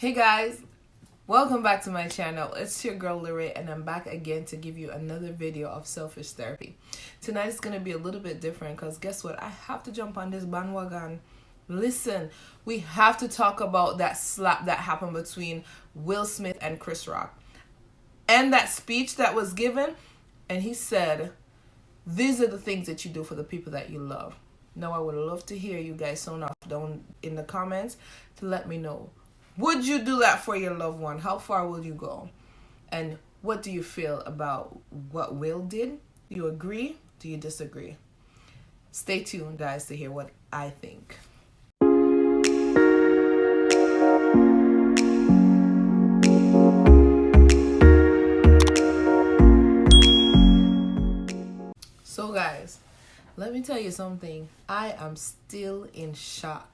Hey guys, welcome back to my channel. It's your girl Lorraine and I'm back again to give you another video of selfish therapy. Tonight is going to be a little bit different because guess what? I have to jump on this bandwagon. Listen, we have to talk about that slap that happened between Will Smith and Chris Rock. And that speech that was given, and he said, these are the things that you do for the people that you love. Now I would love to hear you guys sound off down in the comments to let me know. Would you do that for your loved one? How far will you go? And what do you feel about what Will did? Do you agree? Do you disagree? Stay tuned, guys, to hear what I think. So, guys, let me tell you something. I am still in shock.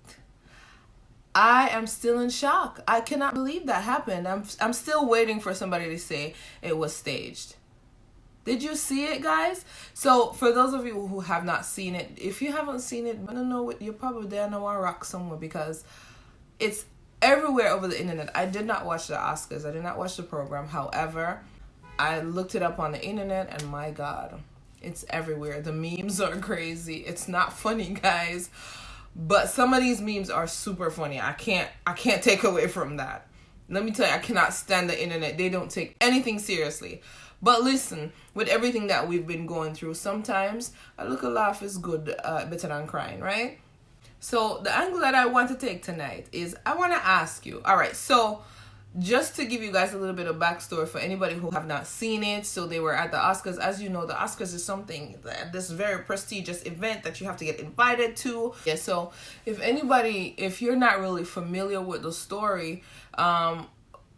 I am still in shock. I cannot believe that happened. I'm still waiting for somebody to say it was staged. Did you see it, guys? So for those of you who have not seen it, if you haven't seen it, I don't know, you're probably there in a rock somewhere because it's everywhere over the internet. I did not watch the Oscars. I did not watch the program. However, I looked it up on the internet and my God, it's everywhere. The memes are crazy. It's not funny, guys. But some of these memes are super funny. I can't take away from that. Let me tell you, I cannot stand the internet. They don't take anything seriously. But listen, with everything that we've been going through, sometimes a little laugh is good, better than crying, right? So the angle that I want to take tonight is I want to ask you. All right, so just to give you guys a little bit of backstory for anybody who have not seen it. So they were at the Oscars. As you know, the Oscars is something, this very prestigious event that you have to get invited to. Yeah, so if you're not really familiar with the story,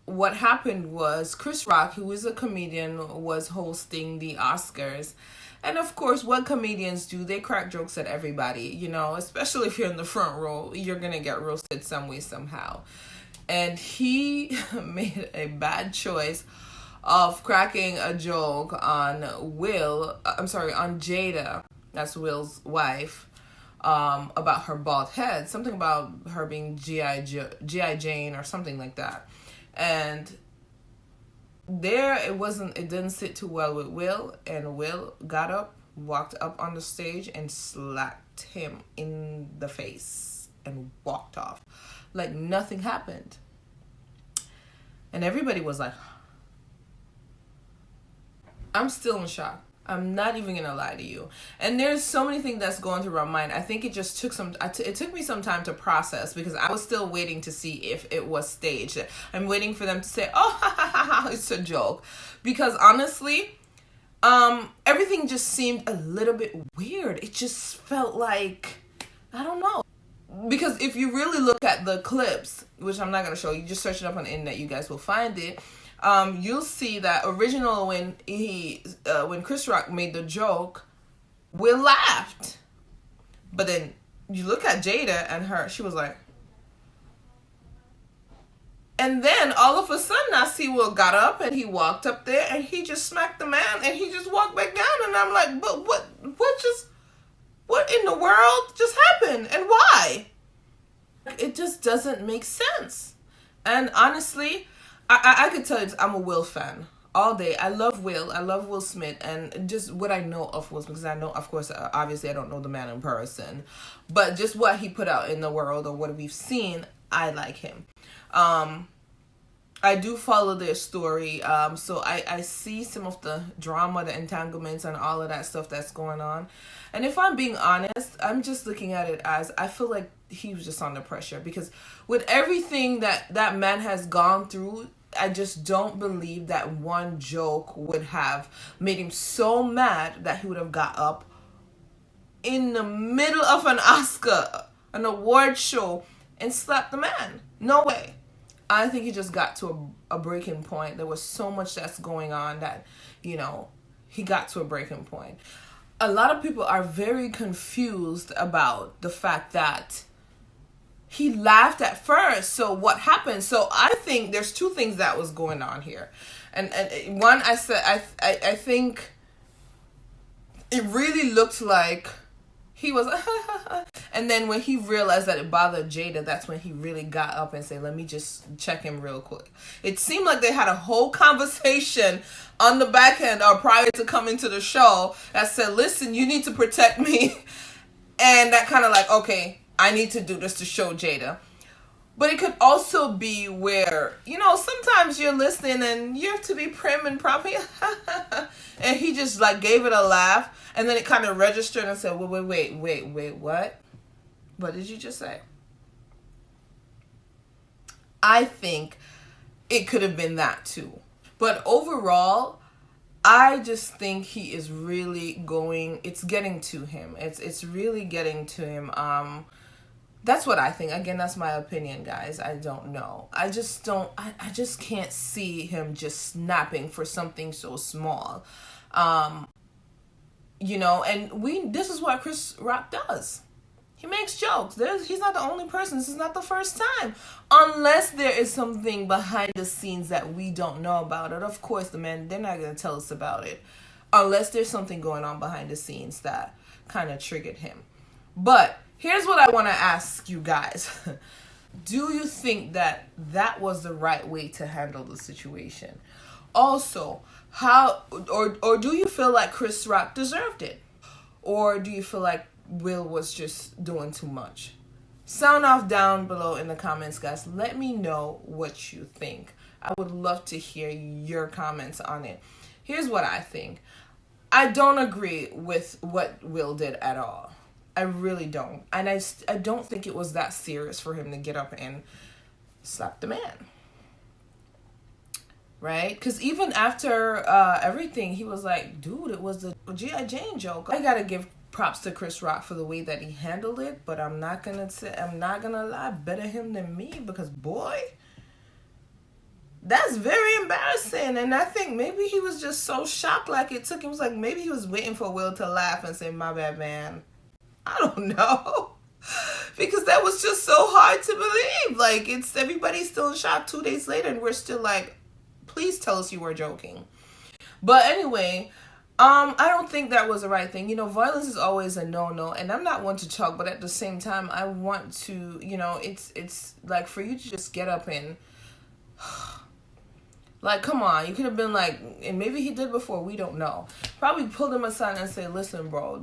what happened was Chris Rock, who is a comedian, was hosting the Oscars. And of course, what comedians do, they crack jokes at everybody, you know, especially if you're in the front row, you're going to get roasted some way, somehow. And he made a bad choice of cracking a joke on on Jada, that's Will's wife, about her bald head, something about her being G.I. Jane or something like that. And it didn't sit too well with Will, and Will got up, walked up on the stage and slapped him in the face and walked off like nothing happened. And everybody was like, I'm still in shock. I'm not even gonna lie to you. And there's so many things that's going through my mind. I think it just took it took me some time to process because I was still waiting to see if it was staged. I'm waiting for them to say, oh, ha, ha, ha, ha, it's a joke. Because honestly, everything just seemed a little bit weird. It just felt like, I don't know. Because if you really look at the clips, which I'm not going to show you, just search it up on the internet, you guys will find it. You'll see that when Chris Rock made the joke, Will laughed. But then you look at Jada and she was like, and then all of a sudden I see Will got up and he walked up there and he just smacked the man and he just walked back down. And I'm like, but what in the world just happened and why? It just doesn't make sense. And honestly, I could tell you I'm a Will fan all day. I love Will. I love Will Smith and just what I know of Will Smith, because I know, of course, obviously I don't know the man in person, but just what he put out in the world or what we've seen, I like him. I do follow their story, so I see some of the drama, the entanglements, and all of that stuff that's going on. And if I'm being honest, I'm just looking at it as I feel like he was just under pressure. Because with everything that man has gone through, I just don't believe that one joke would have made him so mad that he would have got up in the middle of an award show, and slapped the man. No way. I think he just got to a breaking point. There was so much that's going on that, you know, he got to a breaking point. A lot of people are very confused about the fact that he laughed at first. So what happened? So I think there's two things that was going on here. And one, I think it really looked like he was, and then when he realized that it bothered Jada, that's when he really got up and said, let me just check him real quick. It seemed like they had a whole conversation on the back end or prior to coming to the show that said, listen, you need to protect me. And that kind of like, okay, I need to do this to show Jada. But it could also be where, sometimes you're listening and you have to be prim and proper. And he just like gave it a laugh. And then it kind of registered and said, wait, what? What did you just say? I think it could have been that too. But overall, I just think he is really it's getting to him. It's really getting to him. That's what I think. Again, that's my opinion, guys. I don't know. I just can't see him just snapping for something so small. And this is what Chris Rock does. He makes jokes. He's not the only person. This is not the first time. Unless there is something behind the scenes that we don't know about it. Of course, they're not going to tell us about it. Unless there's something going on behind the scenes that kind of triggered him. But here's what I want to ask you guys. Do you think that was the right way to handle the situation? Also, or do you feel like Chris Rock deserved it? Or do you feel like Will was just doing too much? Sound off down below in the comments, guys. Let me know what you think. I would love to hear your comments on it. Here's what I think. I don't agree with what Will did at all. I really don't. And I don't think it was that serious for him to get up and slap the man. Right? Because even after everything, he was like, dude, it was the G.I. Jane joke. I gotta give props to Chris Rock for the way that he handled it, but I'm not gonna lie, better him than me, because boy, that's very embarrassing. And I think maybe he was just so shocked, like it took him, like maybe he was waiting for Will to laugh and say, my bad, man. I don't know. Because that was just so hard to believe. Like, everybody's still in shock 2 days later, and we're still like, please tell us you were joking. But anyway, I don't think that was the right thing. Violence is always a no-no, and I'm not one to talk, but at the same time, I want to, it's like for you to just get up and, like, come on, you could have been like, and maybe he did before, we don't know. Probably pulled him aside and say, listen, bro,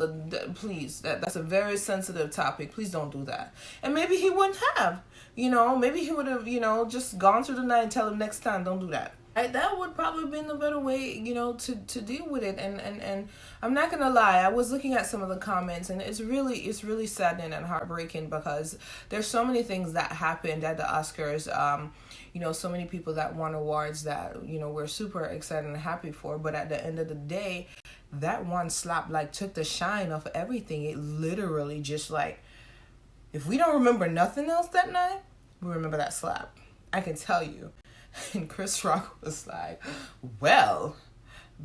please, that's a very sensitive topic. Please don't do that. And maybe he wouldn't have, maybe he would have, just gone through the night and tell him next time, don't do that. That would probably have been the better way, to deal with it. And I'm not going to lie, I was looking at some of the comments, and it's really saddening and heartbreaking, because there's so many things that happened at the Oscars. So many people that won awards that, we're super excited and happy for. But at the end of the day, that one slap, like, took the shine off everything. It literally just, like, if we don't remember nothing else that night, we remember that slap. I can tell you. And Chris Rock was like, well,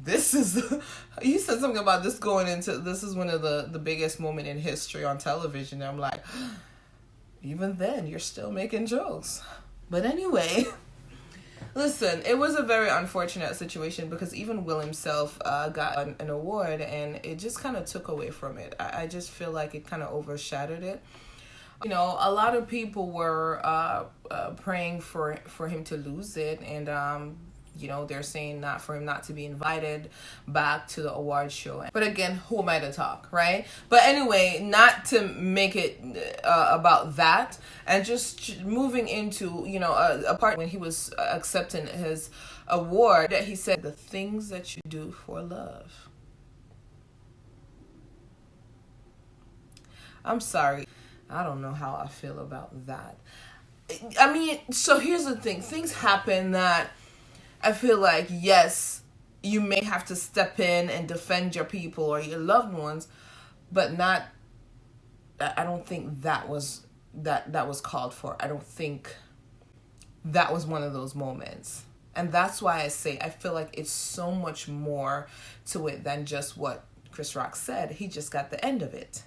he said something about this is one of the biggest moment in history on television. And I'm like, even then, you're still making jokes. But anyway, listen, it was a very unfortunate situation, because even Will himself got an award, and it just kind of took away from it. I just feel like it kind of overshadowed it. A lot of people were praying for him to lose it, and they're saying not for him not to be invited back to the award show. But again, who am I to talk, right? But anyway, not to make it about that, and just moving into a part when he was accepting his award, that he said, the things that you do for love. I'm sorry, I don't know how I feel about that. I mean, so here's the thing. Things happen that I feel like, yes, you may have to step in and defend your people or your loved ones, but I don't think that was called for. I don't think that was one of those moments. And that's why I say I feel like it's so much more to it than just what Chris Rock said. He just got the end of it.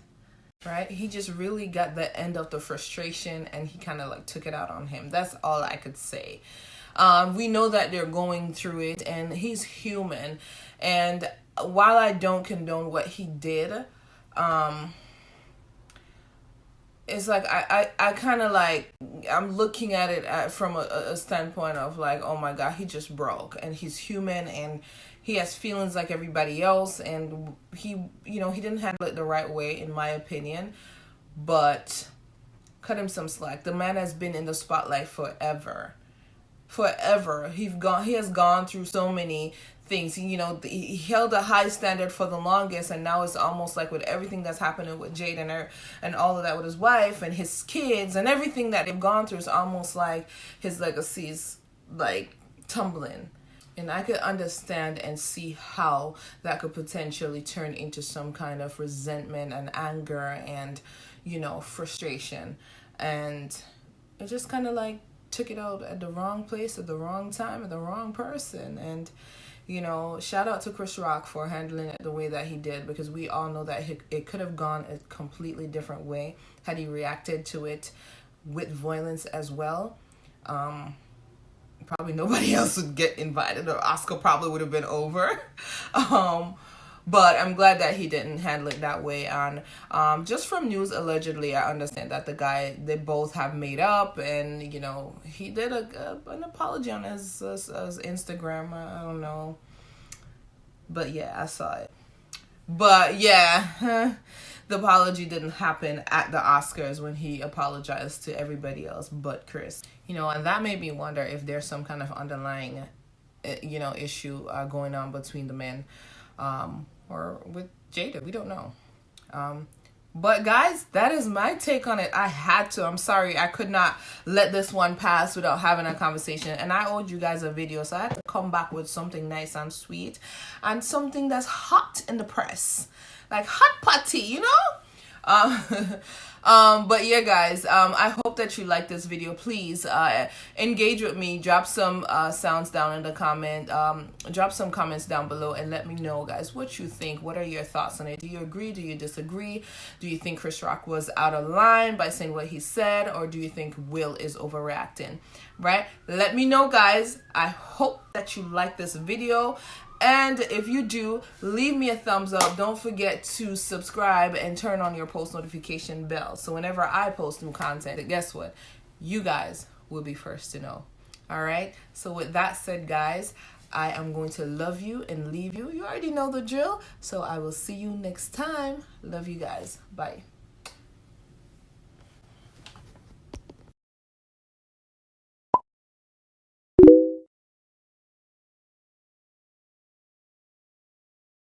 Right? He just really got the end of the frustration, and he kind of like took it out on him. That's all I could say. We know that they're going through it, and he's human. And while I don't condone what he did, it's like I kind of like, I'm looking at it from a standpoint of like, oh my god, he just broke, and he's human, and he has feelings like everybody else, and he, you know, he didn't handle it the right way in my opinion. But cut him some slack. The man has been in the spotlight forever, forever. He has gone through so many things. You know, he held a high standard for the longest, and now it's almost like with everything that's happening with Jade and her and all of that with his wife and his kids and everything that they've gone through, it's almost like his legacy's like tumbling. And I could understand and see how that could potentially turn into some kind of resentment and anger and, you know, frustration. And it just kind of like took it out at the wrong place at the wrong time at the wrong person. And, you know, shout out to Chris Rock for handling it the way that he did, because we all know that it could have gone a completely different way had he reacted to it with violence as well. Probably nobody else would get invited, or Oscar probably would have been over. But I'm glad that he didn't handle it that way. And just from news, allegedly, I understand that they both have made up, and you know, he did an apology on his Instagram. I don't know, but yeah, I saw it. But yeah, the apology didn't happen at the Oscars when he apologized to everybody else but Chris. You know, and that made me wonder if there's some kind of underlying, you know, issue going on between the men, or with Jada. We don't know. But guys, that is my take on it. I had to. I'm sorry. I could not let this one pass without having a conversation. And I owed you guys a video, so I had to come back with something nice and sweet and something that's hot in the press. Like hot putty, you know? But yeah, guys, I hope that you like this video. Please engage with me. Drop some sounds down in the comment. Drop some comments down below and let me know, guys, what you think. What are your thoughts on it? Do you agree? Do you disagree? Do you think Chris Rock was out of line by saying what he said? Or do you think Will is overreacting? Right? Let me know, guys. I hope that you like this video. And if you do, leave me a thumbs up. Don't forget to subscribe and turn on your post notification bell. So whenever I post new content, guess what? You guys will be first to know. All right? So with that said, guys, I am going to love you and leave you. You already know the drill. So I will see you next time. Love you guys. Bye.